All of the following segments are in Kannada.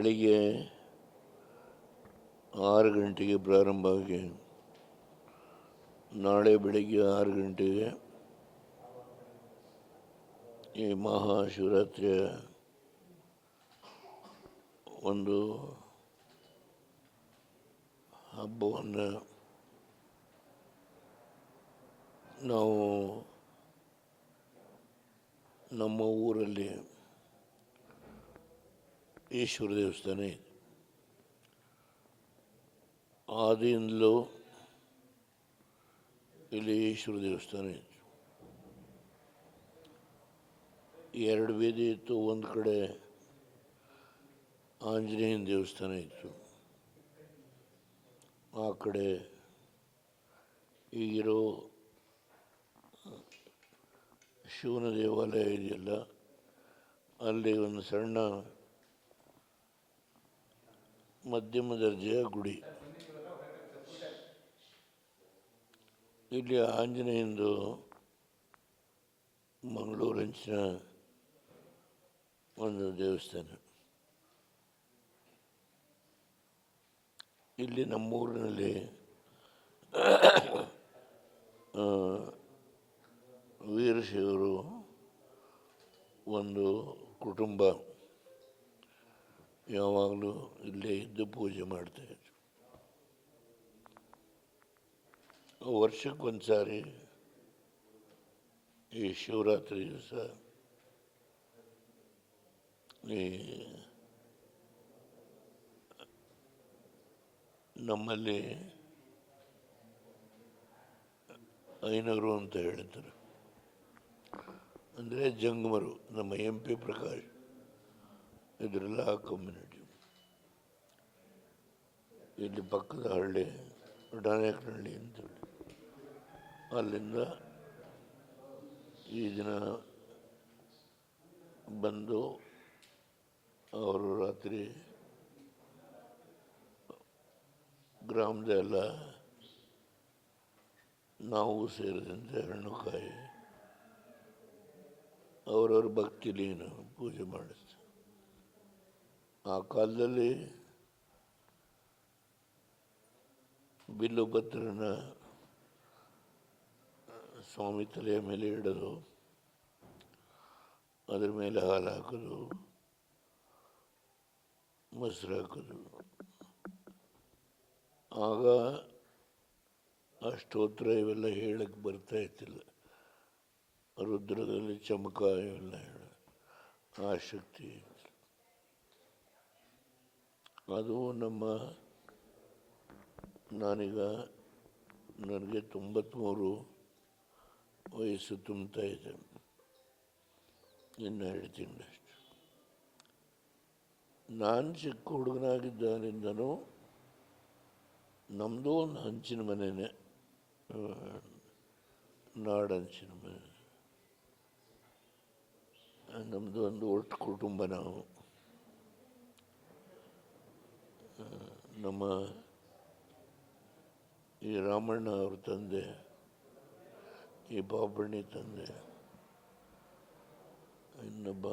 ಬೆಳಿಗ್ಗೆ 6 ಗಂಟೆಗೆ ಪ್ರಾರಂಭ ಆಗಿ ನಾಳೆ ಬೆಳಿಗ್ಗೆ 6 ಗಂಟೆಗೆ ಈ ಮಹಾಶಿವರಾತ್ರಿಯ ಒಂದು ಹಬ್ಬವನ್ನು ನಾವು ನಮ್ಮ ಊರಲ್ಲಿ ಈಶ್ವರ ದೇವಸ್ಥಾನ ಇದೆ. ಆದಿಯಿಂದಲೂ ಇಲ್ಲಿ ಈಶ್ವರ ದೇವಸ್ಥಾನ ಇದೆ. 2 ಬೀದಿ ಇತ್ತು. ಒಂದು ಕಡೆ ಆಂಜನೇಯನ ದೇವಸ್ಥಾನ ಇತ್ತು, ಆ ಕಡೆ ಈಗಿರೋ ಶಿವನ ದೇವಾಲಯ ಇದೆಯಲ್ಲ, ಅಲ್ಲಿ ಒಂದು ಸಣ್ಣ ಮಧ್ಯಮ ದರ್ಜೆಯ ಗುಡಿ. ಇಲ್ಲಿ ಆಂಜನೇಯಂದು ಮಂಗಳೂರಂಚಿನ ಒಂದು ದೇವಸ್ಥಾನ. ಇಲ್ಲಿ ನಮ್ಮೂರಿನಲ್ಲಿ ವೀರಶೈವರು ಒಂದು ಕುಟುಂಬ ಯಾವಾಗಲೂ ಇಲ್ಲೇ ಇದ್ದು ಪೂಜೆ ಮಾಡ್ತಾಯಿದ್ರು. ವರ್ಷಕ್ಕೊಂದು ಸಾರಿ ಈ ಶಿವರಾತ್ರಿ ದಿವಸ ಈ ನಮ್ಮಲ್ಲಿ ಐನೂರು ಅಂತ ಹೇಳ್ತಾರೆ, ಅಂದರೆ ಜಂಗಮರು. ನಮ್ಮ MP ಪ್ರಕಾಶ್ ಇದರೆಲ್ಲ ಆ ಕಮ್ಯುನಿಟಿ. ಇಲ್ಲಿ ಪಕ್ಕದ ಹಳ್ಳಿ ಡಾನೇಕನಹಳ್ಳಿ ಅಂತೇಳಿ, ಅಲ್ಲಿಂದ ಈ ದಿನ ಬಂದು ಅವರು ರಾತ್ರಿ ಗ್ರಾಮದೆಲ್ಲ ನಾವು ಸೇರಿದಂತೆ ಹಣ್ಣು ಕಾಯಿ ಅವರವ್ರ ಭಕ್ತಿಲೀನ ಪೂಜೆ ಮಾಡಿಸ್ತಾರೆ. ಆ ಕಾಲದಲ್ಲಿ ಬಿಲ್ಲುಭದ್ರನ ಸ್ವಾಮಿ ತಲೆಯ ಮೇಲೆ ಇಡೋದು, ಅದರ ಮೇಲೆ ಹಾಲು ಹಾಕೋದು, ಮೊಸರು ಹಾಕೋದು. ಆಗ ಆ ಸ್ತೋತ್ರ ಇವೆಲ್ಲ ಹೇಳಕ್ಕೆ ಬರ್ತಾ ಇತ್ತಿಲ್ಲ. ರುದ್ರದಲ್ಲಿ ಚಮಕ ಇವೆಲ್ಲ ಹೇಳ ಆ ಶಕ್ತಿ ಇತ್ತು. ಅದು ನಾನೀಗ ನನಗೆ 93 ವಯಸ್ಸು ತುಂಬ್ತಾ ಇದೆ. ಇನ್ನು 2 ತಿಂಗಳಷ್ಟು. ನಾನು ಚಿಕ್ಕ ಹುಡುಗನಾಗಿದ್ದಾನಿಂದನೂ ನಮ್ಮದು ಒಂದು ಹಂಚಿನ ಮನೆಯೇ, ನಾಡಂಚಿನ ಮನೆ. ನಮ್ಮದು ಒಂದು ಒಟ್ಟು ಕುಟುಂಬ. ನಾವು ನಮ್ಮ ಈ ರಾಮಣ್ಣ ಅವ್ರ ತಂದೆ, ಈ ಬಾಬಣ್ಣಿ ತಂದೆ, ಇನ್ನೊಬ್ಬ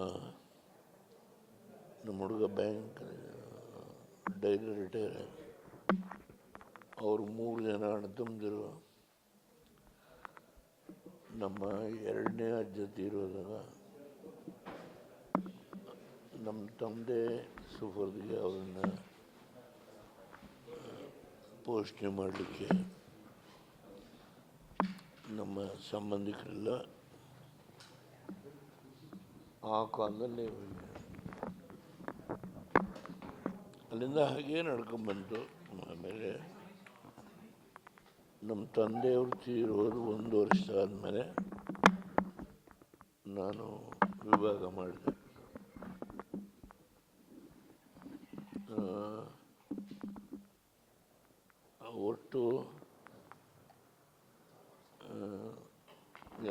ನಮ್ಮ ಹುಡುಗ ಬ್ಯಾಂಕ್ ಡೈಲಿ ರಿಟೈರ್, ಅವರು 3 ಜನ ಅಣ್ಣ ತಮ್ಮಂದಿರು. ನಮ್ಮ 2ನೇ ಅಜ್ಜ ತೀರೋದಾಗ ನಮ್ಮ ತಂದೆ ಸುಫರ್ದಿಗೆ ಅವರನ್ನು ಪೋಷಣೆ ಮಾಡಲಿಕ್ಕೆ ನಮ್ಮ ಸಂಬಂಧಿಕರೆಲ್ಲ ಆ ಕಾಲದಲ್ಲಿ ಅಲ್ಲಿಂದ ಹಾಗೇ ನಡ್ಕೊಂಡ್ಬಂತು. ಆಮೇಲೆ ನಮ್ಮ ತಂದೆಯವರು ತೀರೋದು 1 ವರ್ಷ ಆದಮೇಲೆ ನಾನು ವಿಭಾಗ ಮಾಡಿದೆ. ಒಟ್ಟು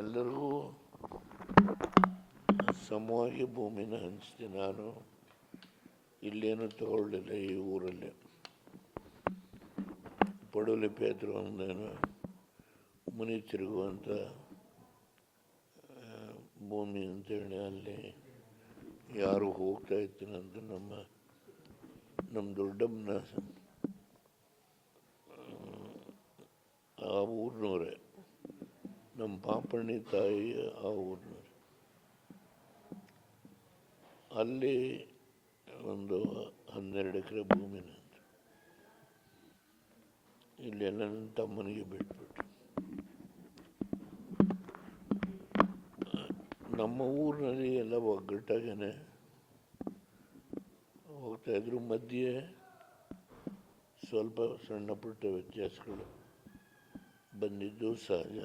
ಎಲ್ಲರಿಗೂ ಸಮವಾಗಿ ಭೂಮಿನ ಹಂಚಿದೆ. ನಾನು ಇಲ್ಲೇನೂ ತಗೊಳ್ಳಿಲ್ಲ. ಈ ಊರಲ್ಲಿ ಪಡುಲಿ ಪೇದ್ರು ಅಂದೇನು ಮುನಿ ತಿರುಗುವಂಥ ಭೂಮಿ ಅಂತೇಳಿ ಅಲ್ಲಿ ಯಾರು ಹೋಗ್ತಾ ಇರ್ತೀನಂತ ನಮ್ಮ ನಮ್ಮ ದೊಡ್ಡಮ್ಮನ ಆ ಊರಿನವರೇ, ನಮ್ಮ ಪಾಪಣ್ಣಿ ತಾಯಿ ಆ ಊರಿನವ್ರೆ. ಅಲ್ಲಿ ಒಂದು 12 ಎಕರೆ ಭೂಮಿನ ಇಲ್ಲೆಲ್ಲ ನನ್ನ ತಮ್ಮನಿಗೆ ಬಿಟ್ಬಿಟ್ಟು ನಮ್ಮ ಊರಿನಲ್ಲಿ ಎಲ್ಲ ಒಗ್ಗಟ್ಟಾಗೇ ಹೋಗ್ತಾಯಿದ್ರು. ಮಧ್ಯೆ ಸ್ವಲ್ಪ ಸಣ್ಣ ಪುಟ್ಟ ವ್ಯತ್ಯಾಸಗಳು ಬಂದಿದ್ದು ಸಹಜ.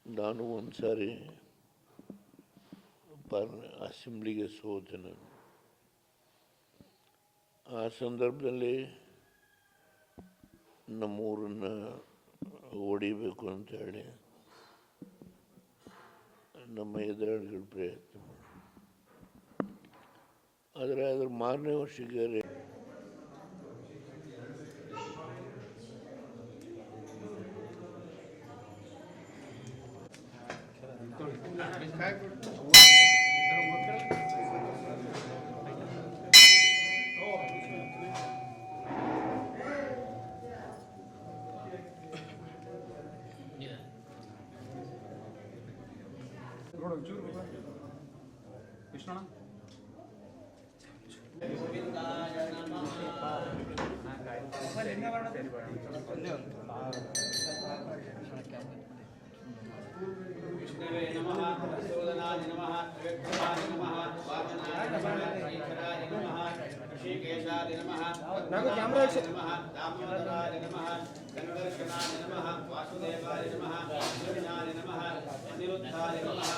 ನಾನು ಒಂದು ಸಾರಿ ಅಸೆಂಬ್ಲಿಗೆ ಸೋತೆ. ನಾನು ಆ ಸಂದರ್ಭದಲ್ಲಿ ನಮ್ಮೂರನ್ನು ಹೊಡಿಬೇಕು ಅಂತೇಳಿ ನಮ್ಮ ಎದುರಾಳಿಗಳು ಪ್ರಯತ್ನ ಮಾಡಿ, ಆದರೆ ಅದ್ರ ಮಾರನೇ ವರ್ಷಕ್ಕೆ ವಿಷ್ಣುವೇ ನಮಃ, ಪ್ರಚೋದನಾಯ ನಮಃ, ತ್ರಿವಿಕ್ರಮಾಯ ನಮಃ, ವಾಮನಾಯ ನಮಃ, ಈಶ್ವರಾಯ ನಮಃ, ಋಷಿಕೇಶಾಯ ನಮಃ, ಪದ್ಮನಾಭಾಯ ನಮಃ, ದಾಮೋದರಾಯ ನಮಃ, ಗಣದರ್ಶನಾಯ ನಮಃ, ವಾಸುದೇವಾಯ ನಮಃ, ಅಶ್ವಿನಾಯ ನಮಃ, ಅನಿರುದ್ಧಾಯ ನಮಃ.